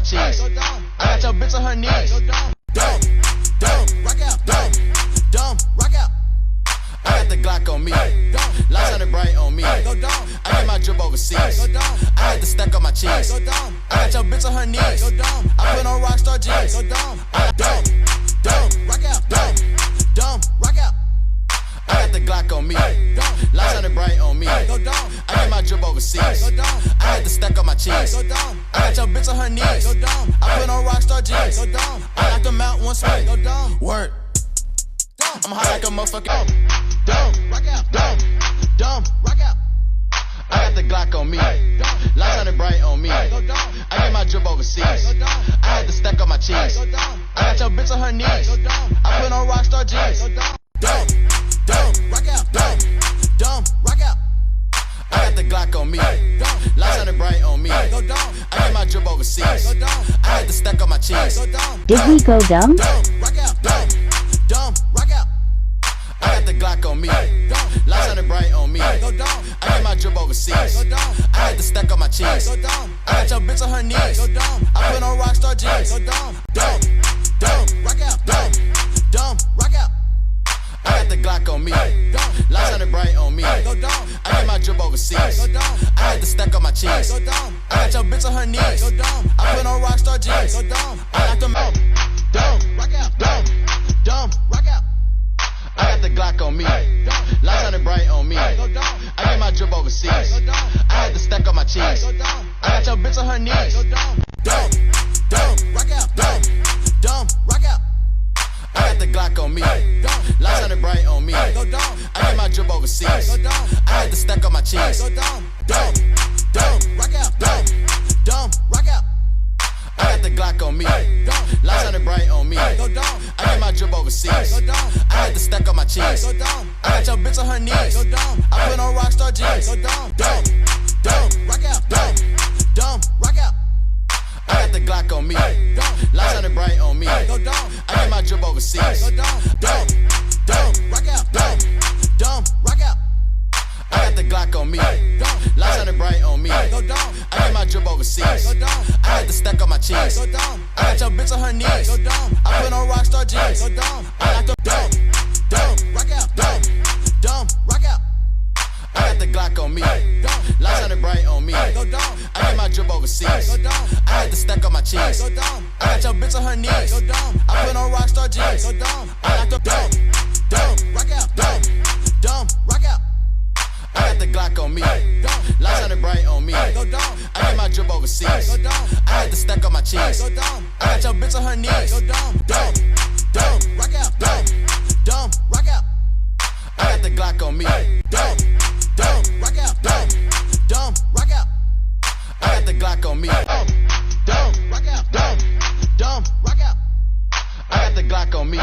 cheese. I got your bitch on her knees. Dumb, rock out, dumb, rock out. I got the Glock on me, lights on the bright on me. I get my drip overseas. I had to stack on my cheese. I got your bitch on her knees. I put on Rockstar jeans. Dumb, rock out, dumb, rock out. I got the Glock on me, lights on the bright on me. I get my drip overseas. I had to stack on my cheese. I got your bitch on her knees. I put on Rockstar jeans. I knocked them out one swing. Word. I'm hot like a motherfucker. Dumb, rock out, dumb, rock out. I got the Glock on me, lights on the bright on me. I get my drip overseas. I had to stack on my cheese. I got your bitch on her knees. I put on Rockstar jeans. Dumb, rock out, dumb, rock out. I got the Glock on me, lights on the bright on me. I get my drip overseas. I had to stack on my cheese. Did we go dumb? Rock out, dumb, rock out. I got the Glock on me, lights on the bright on me. I get my drip overseas. I had to stack on my cheese. I got your bitch on her knees. I put on Rockstar jeans. Dumb, rock out, dumb, rock out. I got the Glock on me, lights on the bright on me. I get my drip overseas. I had to stack on my cheese. I got your bitch on her knees. I put on Rockstar jeans. I knocked them out. Dumb, rock out, dumb, rock out. I got the Glock on me, lights on the bright on me. I get my drip overseas. I had to stack on my cheese. I got your bitch on her knees. Dumb, rock out, dumb, rock out. I got the Glock on me, lights on the bright on me. I get my drip overseas. I had to stack on my cheese. Dumb, rock out, dumb, rock out. I got the Glock on me, lights on the bright on me. I get my drip overseas. I had to stack on my cheese. I got your bitch on her knees. I put on Rockstar jeans. Dumb, rock out, dumb, rock out. I got the Glock on me, lights on the bright on me. I get my drip overseas. Dumb, rock out, dumb, rock out. I got the Glock on me, lights on the bright on me. I get my drip overseas. I had to stack on my cheese. I got your bitch on her knees. I put on Rockstar jeans. I knocked them dumb, rock out, dumb, rock out. I got the Glock on me, lights on the bright on me. I get my drip overseas. I had to stack on my cheese. I got your bitch on her knees. I put on Rockstar jeans. I knocked them dumb, rock out, dumb, rock out. I got the Glock on me, lights on the bright on me. I get my drip overseas. I had to stack on my cheese. I got your bitch on her knees. Dumb, rock out, dumb, rock out. I got the Glock on me, dumb, rock out, dumb, rock out. I got the Glock on me, dumb, rock out, dumb, rock out. I got the Glock on me,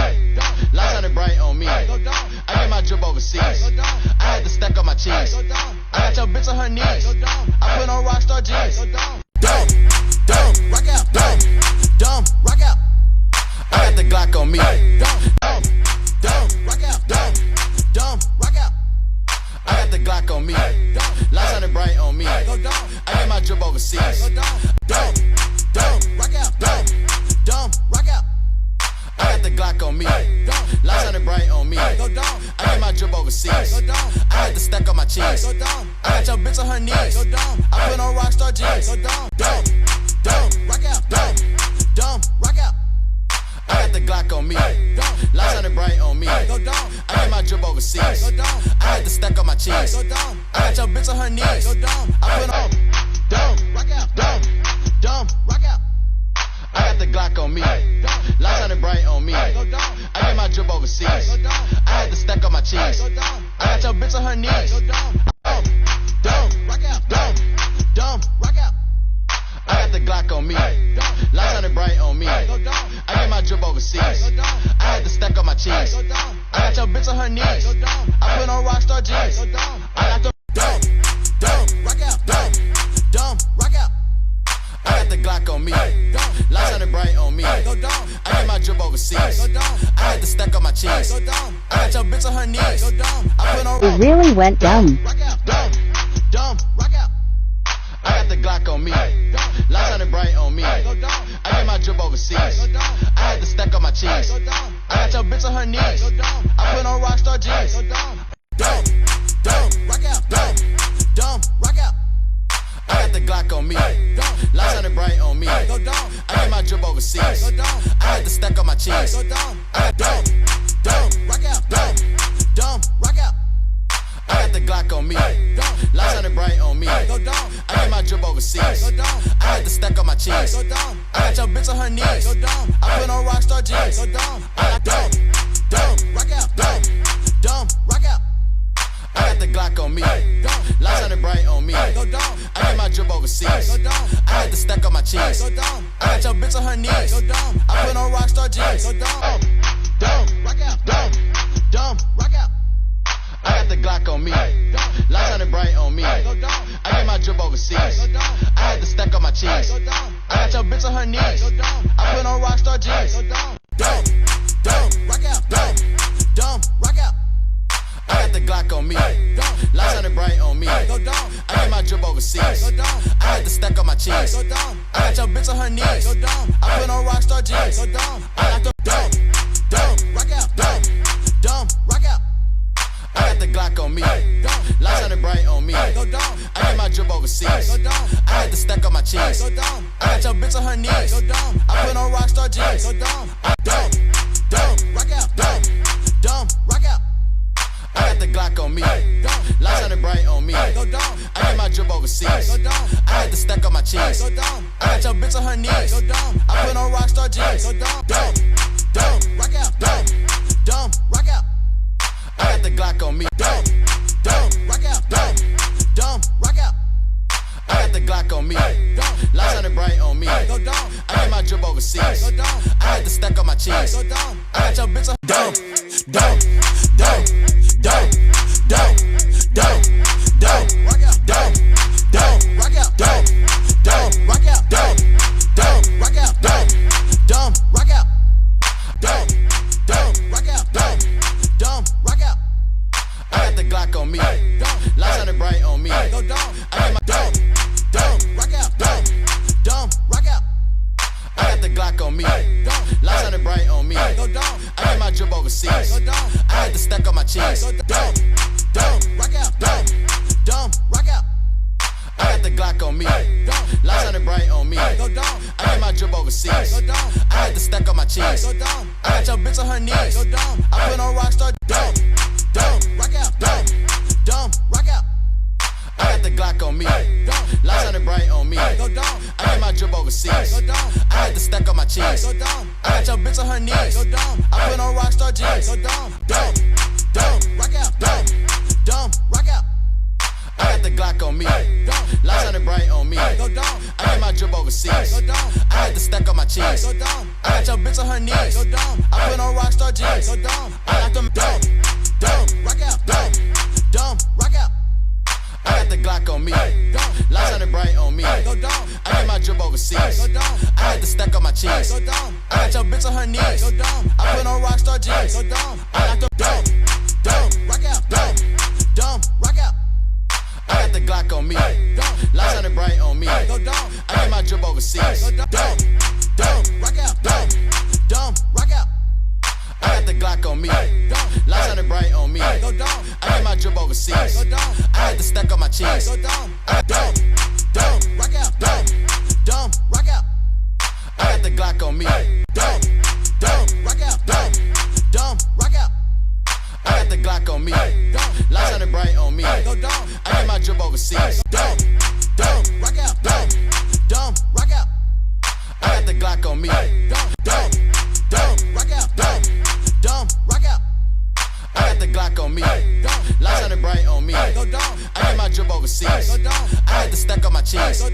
lights on the bright on me. I get my drip overseas. I had to stack on my cheese. I got your bitch on her knees. I put on Rockstar jeans. Dumb, rock out, dumb, rock out. I got the Glock on me, dumb, rock out, dumb, rock out. I got the Glock on me, lights on the bright on me. I get my drip overseas. Dumb, rock out, dumb, rock out. I got the Glock on me, lights on the bright on me. I get my drip overseas. I had to stack on my cheese. I got your bitch on her knees. I put on Rockstar jeans. Dumb, rock out, dumb, rock out. I got the Glock on me, lights on the bright on me. I get my drip overseas. I had to stack on my cheese. I got your bitch on her knees. I put on dumb, rock out, dumb, rock out. I got the Glock on me, lights on the bright on me. I get my drip overseas. I had to stack on my cheese. I got your bitch on her knees. Dumb, rock out, dumb, rock out. I got the Glock on me, lights on the bright on me. I get my drip overseas. I had to stack on my cheese. I got your bitch on her knees. I put on Rockstar jeans. I got them dumb, rock out, dumb, rock out. I got the Glock on me, lights on the bright on me. I get my drip overseas. I had to stack on my cheese. I got your bitch on her knees. I put on. It really went dumb. Rock out, dumb, rock out. I got the Glock on me, lights on the bright on me. I overseas. I had to stack up my cheese. I got your bitch on her knees. I put on Rockstar jeans. Dumb, dumb, rock out, dumb, rock out. I got the Glock on me. Lights shining bright on me. I get my drip overseas. I had to stack up my cheese. I got dumb, rock out, dumb, rock out. I got the Glock on me. Lights shining bright on me. I get my drip overseas. I had to stack up my cheese. I got your bitch on her knees. I put on Rockstar jeans. I got dumb, rock out, dumb, rock out. I got the Glock on me. Lights shining bright on me. I get my drip overseas. I had to stack up my cheese. I got your bitch on her knees. I put on Rockstar jeans. Dumb, rock out, dumb, rock out. I got the Glock on me. Lights shining bright on me. I get my drip overseas. I had to stack up my cheese. I got your bitch on her knees. I put on Rockstar jeans. Dumb, rock out, dumb, rock out. I got the Glock on me. Lights shining bright on me. I get my drip overseas. I had to stack up my cheese. I got your bitch on her knees. I put on Rockstar jeans. I got the dumb, rock out, dumb, rock out. I got the Glock on me. Lights shining bright on me. I get my drip overseas. I had to stack up my cheese. I got your bitch on her knees. I put on Rockstar jeans. Dumb, rock out, dumb, rock out. I got the Glock on me. Lights shining bright on me. I get my drip overseas. I had to stack up my cheese. I got your bitch on her knees. I put on Rockstar jeans. Dumb, rock out, dumb, rock out. I got the Glock on me. Dumb, rock out, dumb, rock out. I got the Glock on me. Lights shining bright on me. I get my drip overseas. I had to stack up my cheese. I got your bitch on dumb, rock out, dumb, rock out, rock out, rock out, rock out, rock out, rock out. I got the Glock on me. Lights shining bright on me. I get my rock out, rock out. I got the Glock on me. Lights shining bright on me. I get my drip overseas. I had to stack up my cheese. Rock out, rock out. I got the Glock on me. Lights shining bright on me. I get my drip overseas. I had to stack up my cheese. I got your bitch on her knees. I put on Rockstar. Rock out, dumb, rock out. I got the Glock on me. Lights shining bright on me. I get my drip overseas. I had to stack up my cheese. I got your bitch on her knees. I put on Rockstar jeans. Dumb, rock out, dumb, rock out. I got the Glock on me. Lights shining bright on me. I get my drip overseas. I had to stack up my cheese. I got your bitch on her knees. I put on Rockstar jeans. I got them dumb, rock out, dumb, rock out. I got the Glock on me. Lights shining bright on me. I get my drip overseas. I had to stack up my cheese. I got your bitch on her knees. I put on Rockstar jeans. I got them dumb, rock out, dumb, rock out. I got the Glock on me. Lights shining bright on me. I get my drip overseas. Dumb, rock out, dumb, rock out. I got the Glock on me. Lights shining bright on me. I get my drip overseas. I had to stack up my cheese. Dumb, rock out, dumb, rock out. I got the Glock on me. Dumb, rock out, dumb, rock out. I got the Glock on me. Lights shining bright on me. I get my drip overseas. Dumb, rock out, dumb, rock out. I got the Glock on me. Dumb, rock out, dumb, rock out. I got the Glock on me. Lights shining bright on me. I get my drip overseas. I had to stack up my cheese. I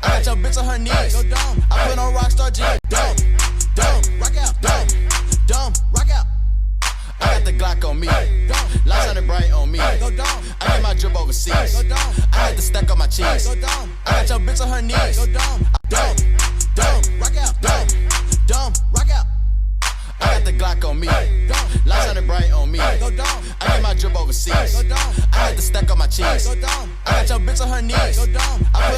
got your bitch on her knees. I put on Rockstar jeans. Dumb, rock out, dumb, rock out. I got the Glock on me. Lights shining bright on me. I get my drip overseas. I had to stack up my cheese. I got your bitch on her knees. Dumb, rock out, dumb, rock out. I got the Glock on me. Lights shining bright on me. I get my drip overseas. I had to stack up my cheese. I got your bitch on her knees. I